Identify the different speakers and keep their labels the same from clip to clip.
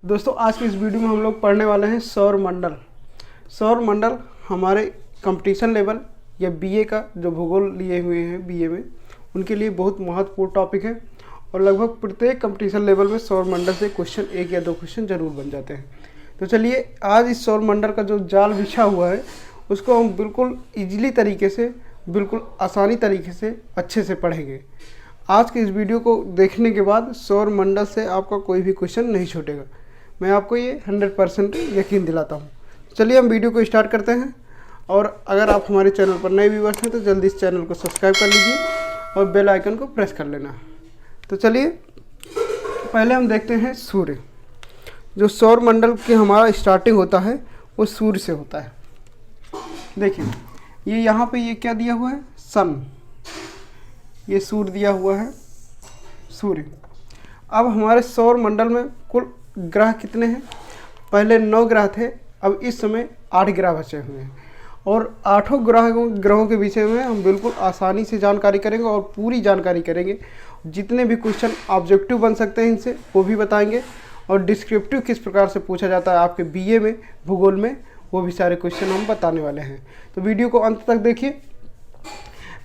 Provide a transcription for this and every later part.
Speaker 1: दोस्तों आज की इस वीडियो में हम लोग पढ़ने वाले हैं सौर मंडल। सौर मंडल हमारे कंपटीशन लेवल या बीए का जो भूगोल लिए हुए हैं बीए में उनके लिए बहुत महत्वपूर्ण टॉपिक है और लगभग प्रत्येक कंपटीशन लेवल में सौर मंडल से क्वेश्चन एक या दो क्वेश्चन जरूर बन जाते हैं। तो चलिए आज इस सौर मंडल का जो जाल बिछा हुआ है उसको हम बिल्कुल ईजिली तरीके से, बिल्कुल आसानी तरीके से अच्छे से पढ़ेंगे। आज के इस वीडियो को देखने के बाद सौर मंडल से आपका कोई भी क्वेश्चन नहीं छूटेगा, मैं आपको ये 100% यकीन दिलाता हूँ। चलिए हम वीडियो को स्टार्ट करते हैं। और अगर आप हमारे चैनल पर नए व्यूअर्स हैं तो जल्दी इस चैनल को सब्सक्राइब कर लीजिए और बेल आइकन को प्रेस कर लेना। तो चलिए पहले हम देखते हैं सूर्य। जो सौर मंडल की हमारा स्टार्टिंग होता है वो सूर्य से होता है। देखिए ये यहाँ पे ये क्या दिया हुआ है, सन, ये सूर्य दिया हुआ है, सूर्य। अब हमारे सौर मंडल में कुल ग्रह कितने हैं? पहले 9 ग्रह थे, अब इस समय 8 ग्रह बचे हुए हैं और 8 ग्रहों के विषय में हम बिल्कुल आसानी से जानकारी करेंगे और पूरी जानकारी करेंगे। जितने भी क्वेश्चन ऑब्जेक्टिव बन सकते हैं इनसे वो भी बताएंगे और डिस्क्रिप्टिव किस प्रकार से पूछा जाता है आपके बीए में भूगोल में वो भी सारे क्वेश्चन हम बताने वाले हैं। तो वीडियो को अंत तक देखिए।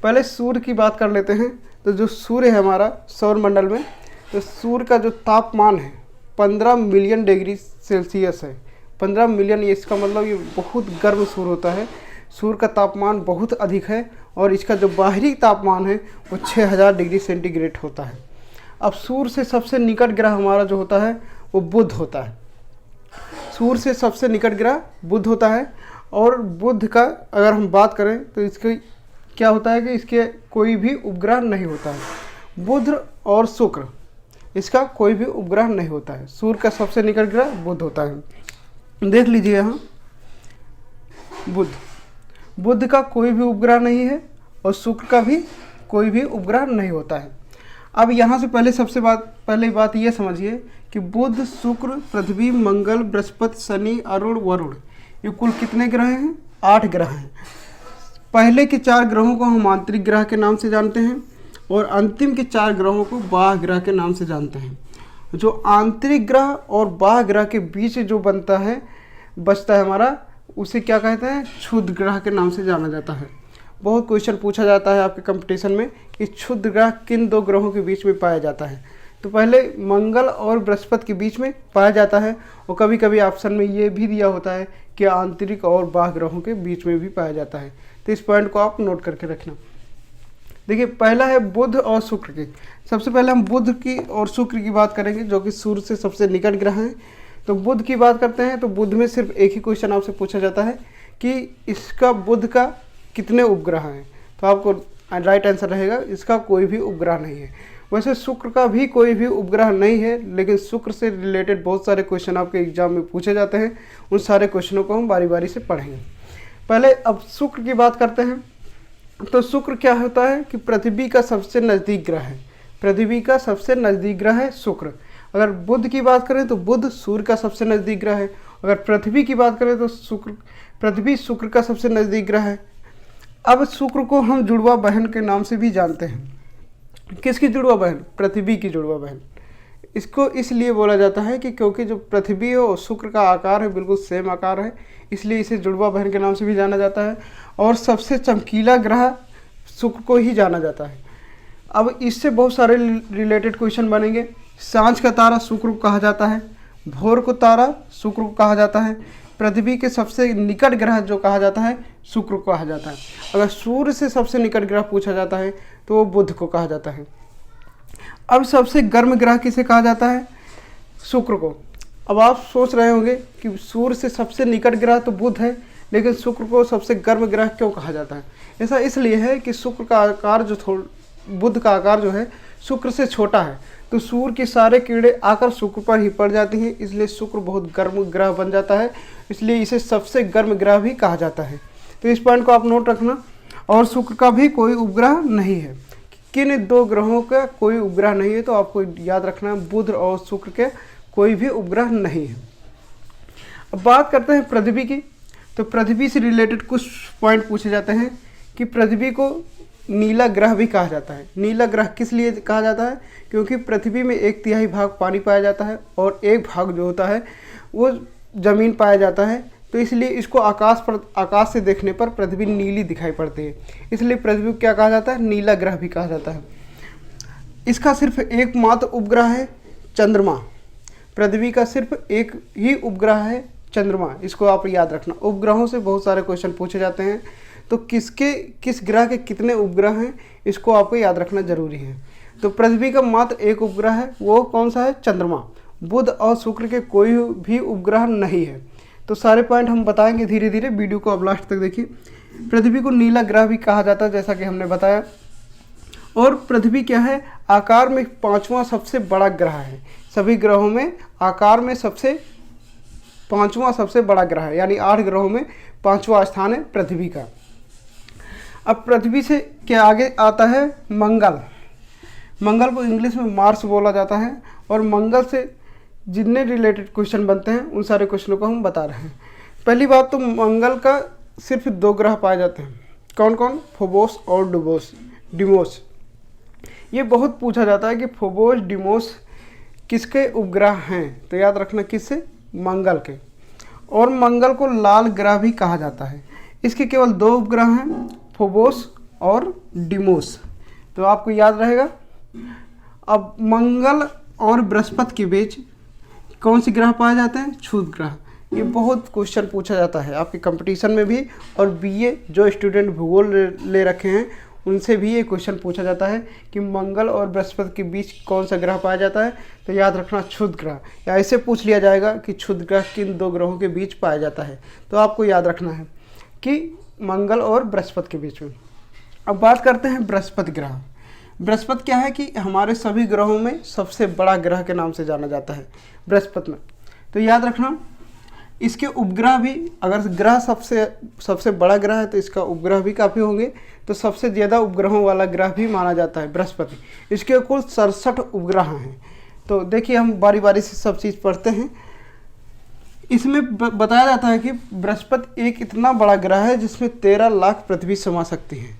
Speaker 1: पहले सूर्य की बात कर लेते हैं। तो जो सूर्य है हमारा सौर मंडल में, तो सूर्य का जो तापमान है 15 मिलियन डिग्री सेल्सियस है। 15 मिलियन, ये इसका मतलब ये बहुत गर्म सूर्य होता है। सूर्य का तापमान बहुत अधिक है और इसका जो बाहरी तापमान है वो 6000 डिग्री सेंटीग्रेड होता है। अब सूर्य से सबसे निकट ग्रह हमारा जो होता है वो बुध होता है। सूर्य से सबसे निकट ग्रह बुध होता है और बुध का अगर हम बात करें तो इसके क्या होता है कि इसके कोई भी उपग्रह नहीं होता है। बुध और शुक्र, इसका कोई भी उपग्रह नहीं होता है। सूर्य का सबसे निकट ग्रह बुध होता है। देख लीजिए यहाँ बुध का कोई भी उपग्रह नहीं है और शुक्र का भी कोई भी उपग्रह नहीं होता है। अब यहाँ से पहले बात ये समझिए कि बुध, शुक्र, पृथ्वी, मंगल, बृहस्पति, शनि, अरुण, वरुण, ये कुल कितने ग्रह हैं? 8 ग्रह हैं। पहले के 4 ग्रहों को हम आंतरिक ग्रह के नाम से जानते हैं और अंतिम के 4 ग्रहों को बाह्य ग्रह के नाम से जानते हैं। जो आंतरिक ग्रह और बाह्य ग्रह के बीच जो बचता है हमारा, उसे क्या कहते हैं? क्षुद्र ग्रह के नाम से जाना जाता है। बहुत क्वेश्चन पूछा जाता है आपके कंपटीशन में कि क्षुद्र ग्रह किन 2 ग्रहों के बीच में पाया जाता है। तो पहले मंगल और बृहस्पति के बीच में पाया जाता है और कभी कभी ऑप्शन में ये भी दिया होता है कि आंतरिक और बाह्य ग्रहों के बीच में भी पाया जाता है। तो इस पॉइंट को आप नोट करके रखना। देखिए पहला है बुध और शुक्र की। सबसे पहले हम बुध की और शुक्र की बात करेंगे जो कि सूर्य से सबसे निकट ग्रह हैं। तो बुध की बात करते हैं तो बुध में सिर्फ एक ही क्वेश्चन आपसे पूछा जाता है कि इसका बुध का कितने उपग्रह हैं। तो आपको राइट आंसर रहेगा इसका कोई भी उपग्रह नहीं है। वैसे शुक्र का भी कोई भी उपग्रह नहीं है, लेकिन शुक्र से रिलेटेड बहुत सारे क्वेश्चन आपके एग्जाम में पूछे जाते हैं। उन सारे क्वेश्चनों को हम बारी बारी से पढ़ेंगे। पहले अब शुक्र की बात करते हैं। तो शुक्र क्या होता है कि पृथ्वी का सबसे नज़दीक ग्रह है। पृथ्वी का सबसे नज़दीक ग्रह है शुक्र। अगर बुध की बात करें तो बुध सूर्य का सबसे नज़दीक ग्रह है। अगर पृथ्वी की बात करें तो पृथ्वी शुक्र का सबसे नज़दीक ग्रह है। अब शुक्र को हम जुड़वा बहन के नाम से भी जानते हैं। किसकी जुड़वा बहन? पृथ्वी की जुड़वा बहन। इसको इसलिए बोला जाता है कि क्योंकि जो पृथ्वी है और शुक्र का आकार है बिल्कुल सेम आकार है, इसलिए इसे जुड़वा बहन के नाम से भी जाना जाता है। और सबसे चमकीला ग्रह शुक्र को ही जाना जाता है। अब इससे बहुत सारे रिलेटेड क्वेश्चन बनेंगे। सांझ का तारा शुक्र को कहा जाता है, भोर को तारा शुक्र को कहा जाता है, पृथ्वी के सबसे निकट ग्रह जो कहा जाता है शुक्र को कहा जाता है। अगर सूर्य से सबसे निकट ग्रह पूछा जाता है तो वो बुध को कहा जाता है। अब सबसे गर्म ग्रह किसे कहा जाता है? शुक्र को। अब आप सोच रहे होंगे कि सूर्य से सबसे निकट ग्रह तो बुध है, लेकिन शुक्र को सबसे गर्म ग्रह क्यों कहा जाता है? ऐसा इसलिए है कि शुक्र का आकार बुध का आकार जो है शुक्र से छोटा है, तो सूर्य के सारे कीड़े आकर शुक्र पर ही पड़ जाती हैं, इसलिए शुक्र बहुत गर्म ग्रह बन जाता है, इसलिए इसे सबसे गर्म ग्रह भी कहा जाता है। तो इस पॉइंट को आप नोट रखना। और शुक्र का भी कोई उपग्रह नहीं है। किन 2 ग्रहों का कोई उपग्रह नहीं है तो आपको याद रखना बुध और शुक्र के कोई भी उपग्रह नहीं है। अब बात करते हैं पृथ्वी की। तो पृथ्वी से रिलेटेड कुछ पॉइंट पूछे जाते हैं कि पृथ्वी को नीला ग्रह भी कहा जाता है। नीला ग्रह किस लिए कहा जाता है? क्योंकि पृथ्वी में 1/3 भाग पानी पाया जाता है और एक भाग जो होता है वो ज़मीन पाया जाता है, तो इसलिए इसको आकाश से देखने पर पृथ्वी नीली दिखाई पड़ती है, इसलिए पृथ्वी को क्या कहा जाता है? नीला ग्रह भी कहा जाता है। इसका सिर्फ एकमात्र उपग्रह है चंद्रमा। पृथ्वी का सिर्फ एक ही उपग्रह है चंद्रमा, इसको आप याद रखना। उपग्रहों से बहुत सारे क्वेश्चन पूछे जाते हैं, तो किस ग्रह के कितने उपग्रह हैं इसको आपको याद रखना जरूरी है। तो पृथ्वी का मात्र एक उपग्रह है, वो कौन सा है? चंद्रमा। बुध और शुक्र के कोई भी उपग्रह नहीं है। तो सारे पॉइंट हम बताएंगे धीरे धीरे, वीडियो को अब लास्ट तक देखिए। पृथ्वी को नीला ग्रह भी कहा जाता है जैसा कि हमने बताया, और पृथ्वी क्या है? आकार में 5वां सबसे बड़ा ग्रह है। सभी ग्रहों में आकार में 5वां सबसे बड़ा ग्रह है, यानी 8 ग्रहों में 5वां स्थान है पृथ्वी का। अब पृथ्वी से क्या आगे आता है? मंगल। मंगल को इंग्लिश में मार्स बोला जाता है, और मंगल से जितने रिलेटेड क्वेश्चन बनते हैं उन सारे क्वेश्चनों को हम बता रहे हैं। पहली बात तो मंगल का सिर्फ 2 ग्रह पाए जाते हैं। कौन कौन? फोबोस और डिमोस। ये बहुत पूछा जाता है कि फोबोस डिमोस किसके उपग्रह हैं, तो याद रखना किससे? मंगल के। और मंगल को लाल ग्रह भी कहा जाता है। इसके केवल 2 उपग्रह हैं, फोबोस और डिमोस, तो आपको याद रहेगा। अब मंगल और बृहस्पति के बीच कौन से ग्रह पाए जाते हैं? क्षुद्र ग्रह। ये बहुत क्वेश्चन पूछा जाता है आपके कंपटीशन में भी, और बीए जो स्टूडेंट भूगोल ले रखे हैं उनसे भी ये क्वेश्चन पूछा जाता है कि मंगल और बृहस्पति के बीच कौन सा ग्रह पाया जाता है, तो याद रखना क्षुद्र ग्रह। या ऐसे पूछ लिया जाएगा कि क्षुद्र ग्रह किन 2 ग्रहों के बीच पाया जाता है, तो आपको याद रखना है कि मंगल और बृहस्पति के बीच में। अब बात करते हैं बृहस्पति ग्रह। बृहस्पति क्या है कि हमारे सभी ग्रहों में सबसे बड़ा ग्रह के नाम से जाना जाता है बृहस्पति में, तो याद रखना इसके उपग्रह भी, अगर ग्रह सबसे बड़ा ग्रह है तो इसका उपग्रह भी काफ़ी होंगे, तो सबसे ज़्यादा उपग्रहों वाला ग्रह भी माना जाता है बृहस्पति। इसके कुल 67 उपग्रह हैं। तो देखिए हम बारी बारी से सब चीज़ पढ़ते हैं। इसमें बताया जाता है कि बृहस्पति एक इतना बड़ा ग्रह है जिसमें 13 लाख पृथ्वी समा सकती है,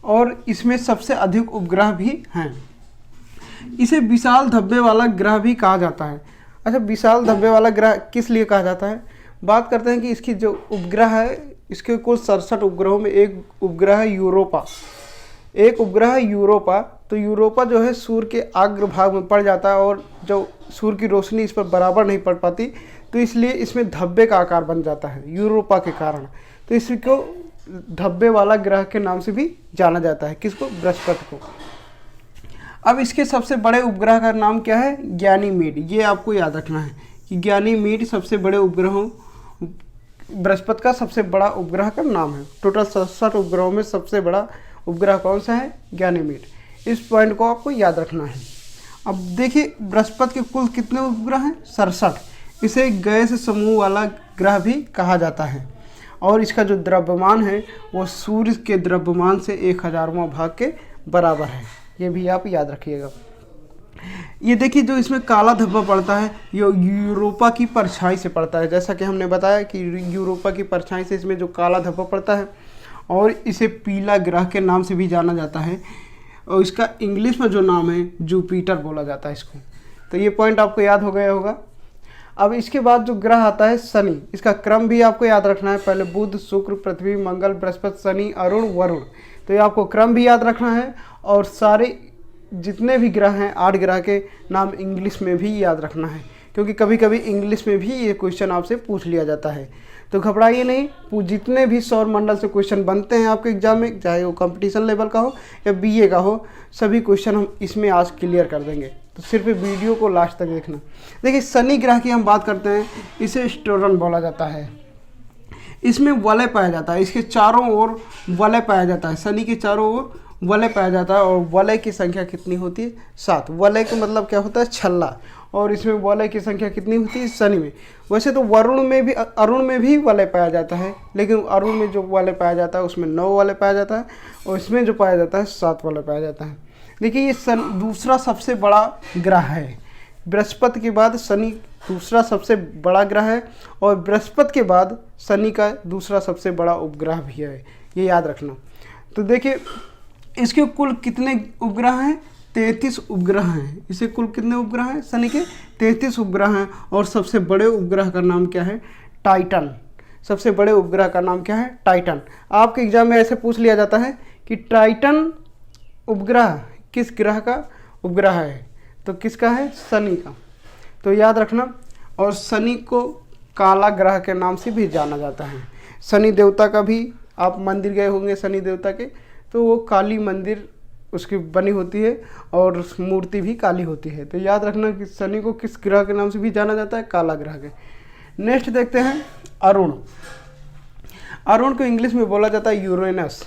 Speaker 1: और इसमें सबसे अधिक उपग्रह भी हैं। इसे विशाल धब्बे वाला ग्रह भी कहा जाता है। अच्छा, विशाल धब्बे वाला ग्रह किस लिए कहा जाता है? बात करते हैं कि इसकी जो उपग्रह है, इसके कुल 67 उपग्रहों में एक उपग्रह है यूरोपा। एक उपग्रह है यूरोपा। तो यूरोपा जो है सूर्य के अग्र भाग में पड़ जाता है, और जो सूर्य की रोशनी इस पर बराबर नहीं पड़ पाती, तो इसलिए इसमें धब्बे का आकार बन जाता है यूरोपा के कारण। तो इसको धब्बे वाला ग्रह के नाम से भी जाना जाता है। किसको? बृहस्पति को। अब इसके सबसे बड़े उपग्रह का नाम क्या है? गैनीमेड। ये आपको याद रखना है कि गैनीमेड सबसे बड़े उपग्रहों, बृहस्पति का सबसे बड़ा उपग्रह का नाम है। टोटल 67 उपग्रहों में सबसे बड़ा उपग्रह कौन सा है? गैनीमेड। इस पॉइंट को आपको याद रखना है। अब देखिए बृहस्पति के कुल कितने उपग्रह हैं? 67। इसे गैस समूह वाला ग्रह भी कहा जाता है, और इसका जो द्रव्यमान है वो सूर्य के द्रव्यमान से 1000वां भाग के बराबर है। ये भी आप याद रखिएगा। ये देखिए जो इसमें काला धब्बा पड़ता है ये यूरोपा की परछाई से पड़ता है। जैसा कि हमने बताया कि यूरोपा की परछाई से इसमें जो काला धब्बा पड़ता है, और इसे पीला ग्रह के नाम से भी जाना जाता है, और इसका इंग्लिश में जो नाम है जुपिटर बोला जाता है इसको। तो ये पॉइंट आपको याद हो गया होगा। अब इसके बाद जो ग्रह आता है शनि, इसका क्रम भी आपको याद रखना है। पहले बुध, शुक्र, पृथ्वी, मंगल, बृहस्पति, शनि, अरुण, वरुण। तो ये आपको क्रम भी याद रखना है, और सारे जितने भी ग्रह हैं 8 ग्रह के नाम इंग्लिश में भी याद रखना है, क्योंकि कभी कभी इंग्लिश में भी ये क्वेश्चन आपसे पूछ लिया जाता है। तो घबराइए नहीं, जितने भी सौर मंडल से क्वेश्चन बनते हैं आपके एग्जाम में, चाहे वो कंपटीशन लेवल का हो या बीए का हो, सभी क्वेश्चन हम इसमें आज क्लियर कर देंगे। तो सिर्फ वीडियो को लास्ट तक देखना। देखिए शनि ग्रह की हम बात करते हैं, इसे स्टोरन बोला जाता है। इसमें वलय पाया जाता है, इसके चारों ओर वलय पाया जाता है। शनि के चारों ओर वलय पाया जाता है, और वलय की संख्या कितनी होती है? 7। वलय का मतलब क्या होता है? छल्ला। और इसमें वलय की संख्या कितनी होती है शनि में? वैसे तो अरुण में भी वलय पाया जाता है, लेकिन अरुण में जो वलय पाया जाता है उसमें 9 वलय पाया जाता है, और इसमें जो पाया जाता है 7 वलय पाया जाता है। देखिए ये दूसरा सबसे बड़ा ग्रह है। बृहस्पति के बाद शनि दूसरा सबसे बड़ा ग्रह है, और बृहस्पति के बाद शनि का दूसरा सबसे बड़ा उपग्रह भी है, ये याद रखना। तो देखिए इसके कुल कितने उपग्रह हैं? 33 उपग्रह हैं। इसे कुल कितने उपग्रह हैं? शनि के 33 उपग्रह हैं। और सबसे बड़े उपग्रह का नाम क्या है? टाइटन। सबसे बड़े उपग्रह का नाम क्या है? टाइटन। आपके एग्जाम में ऐसे पूछ लिया जाता है कि टाइटन उपग्रह किस ग्रह का उपग्रह है? तो किसका है? शनि का। तो याद रखना। और शनि को काला ग्रह के नाम से भी जाना जाता है। शनि देवता का भी आप मंदिर गए होंगे शनि देवता के, तो वो काली मंदिर उसकी बनी होती है और मूर्ति भी काली होती है। तो याद रखना कि शनि को किस ग्रह के नाम से भी जाना जाता है? काला ग्रह के। नेक्स्ट देखते हैं अरुण। अरुण को इंग्लिश में बोला जाता है यूरेनस।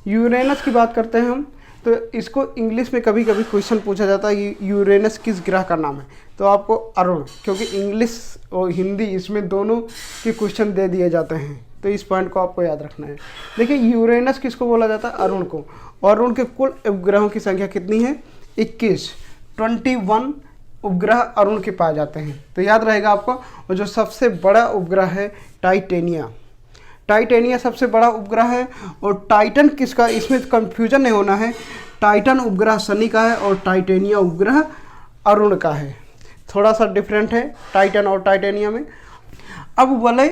Speaker 1: यूरेनस की बात करते हैं हम, तो इसको इंग्लिश में कभी कभी क्वेश्चन पूछा जाता है कि यूरेनस किस ग्रह का नाम है? तो आपको अरुण, क्योंकि इंग्लिश और हिंदी इसमें दोनों के क्वेश्चन दे दिए जाते हैं, तो इस पॉइंट को आपको याद रखना है। देखिए यूरेनस किसको बोला जाता है? अरुण को। और अरुण के कुल उपग्रहों की संख्या कितनी है? 21 उपग्रह अरुण के पाए जाते हैं। तो याद रहेगा आपको। और जो सबसे बड़ा उपग्रह है टाइटेनिया। टाइटेनिया सबसे बड़ा उपग्रह है। और टाइटन किसका? इसमें कंफ्यूजन नहीं होना है। टाइटन उपग्रह शनि का है और टाइटेनिया उपग्रह अरुण का है। थोड़ा सा डिफरेंट है टाइटन और टाइटेनिया में। अब वलय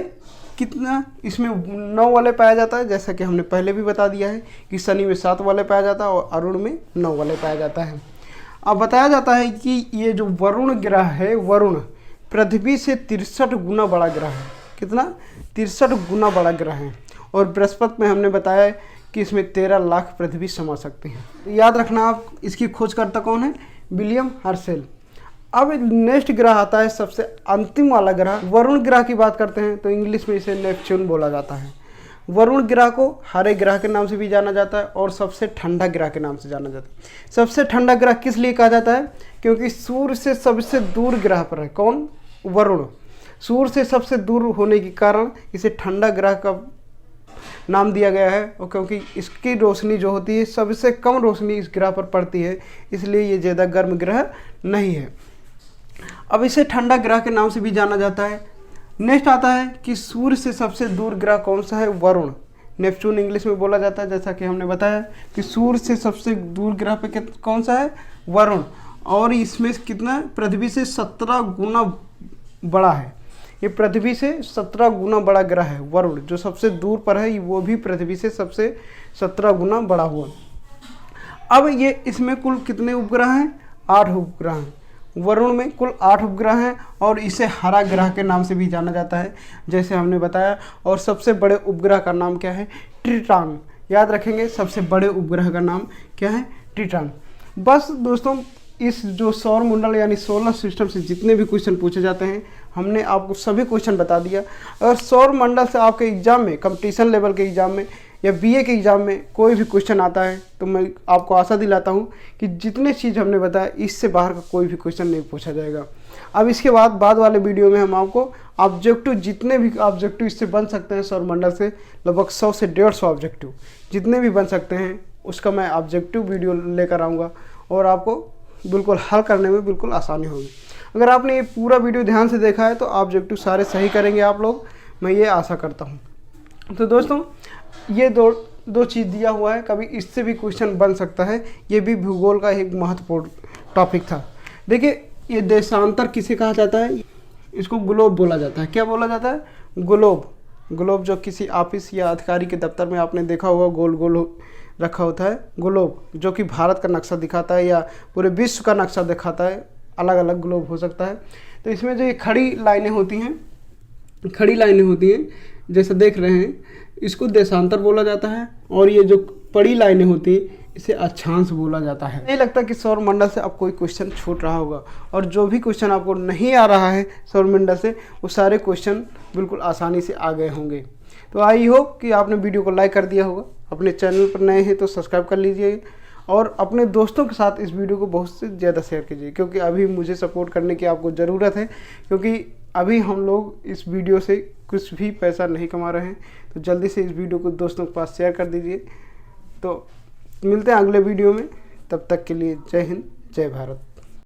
Speaker 1: कितना? इसमें 9 वलय पाया जाता है, जैसा कि हमने पहले भी बता दिया है कि शनि में 7 वलय पाया जाता है और अरुण में 9 वलय पाया जाता है। अब बताया जाता है कि ये जो वरुण ग्रह है, वरुण पृथ्वी से 63 गुना बड़ा ग्रह है। कितना? 63 गुना बड़ा ग्रह है। और बृहस्पति में हमने बताया कि इसमें 13 लाख पृथ्वी समा सकते हैं। तो याद रखना आप, इसकी खोजकर्ता कौन है? William Herschel. अब नेक्स्ट ग्रह आता है सबसे अंतिम वाला ग्रह, वरुण ग्रह की बात करते हैं तो इंग्लिश में इसे नेपच्यून बोला जाता है। वरुण ग्रह को हरे ग्रह के नाम से भी जाना जाता है और सबसे ठंडा ग्रह के नाम से जाना जाता है। सबसे ठंडा ग्रह किस लिए कहा जाता है? क्योंकि सूर्य से सबसे दूर ग्रह पर है। कौन? वरुण। सूर्य से सबसे दूर होने के कारण इसे ठंडा ग्रह का नाम दिया गया है। और क्योंकि इसकी रोशनी जो होती है, सबसे कम रोशनी इस ग्रह पर पड़ती है, इसलिए ये ज़्यादा गर्म ग्रह नहीं है। अब इसे ठंडा ग्रह के नाम से भी जाना जाता है। नेक्स्ट आता है कि सूर्य से सबसे दूर ग्रह कौन सा है? वरुण। नेपच्यून इंग्लिश में बोला जाता है, जैसा कि हमने बताया कि सूर्य से सबसे दूर ग्रह पे कौन सा है? वरुण। और इसमें कितना? पृथ्वी से 17 गुना बड़ा है। ये पृथ्वी से 17 गुना बड़ा ग्रह है वरुण। जो सबसे दूर पर है वो भी पृथ्वी से सबसे 17 गुना बड़ा हुआ। अब ये इसमें कुल कितने उपग्रह हैं? 8 उपग्रह हैं। वरुण में कुल 8 उपग्रह हैं और इसे हरा ग्रह के नाम से भी जाना जाता है, जैसे हमने बताया। और सबसे बड़े उपग्रह का नाम क्या है? ट्रिटॉन। याद रखेंगे, सबसे बड़े उपग्रह का नाम क्या है? ट्रिटॉन। बस दोस्तों, इस जो सौर मंडल यानी सोलर सिस्टम से जितने भी क्वेश्चन पूछे जाते हैं, हमने आपको सभी क्वेश्चन बता दिया। अगर सौर मंडल से आपके एग्जाम में, कंपटीशन लेवल के एग्जाम में या बीए के एग्ज़ाम में कोई भी क्वेश्चन आता है, तो मैं आपको आशा दिलाता हूँ कि जितने चीज़ हमने बताया इससे बाहर का कोई भी क्वेश्चन नहीं पूछा जाएगा। अब इसके बाद वाले वीडियो में हम आपको ऑब्जेक्टिव, जितने भी ऑब्जेक्टिव इससे बन सकते हैं सौर मंडल से, लगभग 100 से 150 ऑब्जेक्टिव जितने भी बन सकते हैं, उसका मैं ऑब्जेक्टिव वीडियो लेकर आऊँगा और आपको बिल्कुल हल करने में बिल्कुल आसानी होगी। अगर आपने ये पूरा वीडियो ध्यान से देखा है तो ऑब्जेक्टिव सारे सही करेंगे आप लोग, मैं ये आशा करता हूँ। तो दोस्तों, ये दो चीज़ दिया हुआ है, कभी इससे भी क्वेश्चन बन सकता है। ये भी भूगोल का एक महत्वपूर्ण टॉपिक था। देखिए, ये देशांतर किसे कहा जाता है? इसको ग्लोब बोला जाता है। क्या बोला जाता है? ग्लोब। ग्लोब जो किसी ऑफिस या अधिकारी के दफ्तर में आपने देखा होगा, गोल गोल रखा होता है ग्लोब, जो कि भारत का नक्शा दिखाता है या पूरे विश्व का नक्शा दिखाता है। अलग अलग ग्लोब हो सकता है। तो इसमें जो ये खड़ी लाइनें होती हैं, जैसे देख रहे हैं, इसको देशांतर बोला जाता है। और ये जो पड़ी लाइनें होती हैं, इसे अक्षांश बोला जाता है। नहीं लगता कि सौर मंडल से अब कोई क्वेश्चन छूट रहा होगा, और जो भी क्वेश्चन आपको नहीं आ रहा है सौर मंडल से, वो सारे क्वेश्चन बिल्कुल आसानी से आ गए होंगे। तो आई होप कि आपने वीडियो को लाइक कर दिया होगा। अपने चैनल पर नए हैं तो सब्सक्राइब कर लीजिए और अपने दोस्तों के साथ इस वीडियो को बहुत से ज़्यादा शेयर कीजिए, क्योंकि अभी मुझे सपोर्ट करने की आपको ज़रूरत है, क्योंकि अभी हम लोग इस वीडियो से कुछ भी पैसा नहीं कमा रहे हैं। तो जल्दी से इस वीडियो को दोस्तों के पास शेयर कर दीजिए। तो मिलते हैं अगले वीडियो में, तब तक के लिए जय हिंद, जय भारत।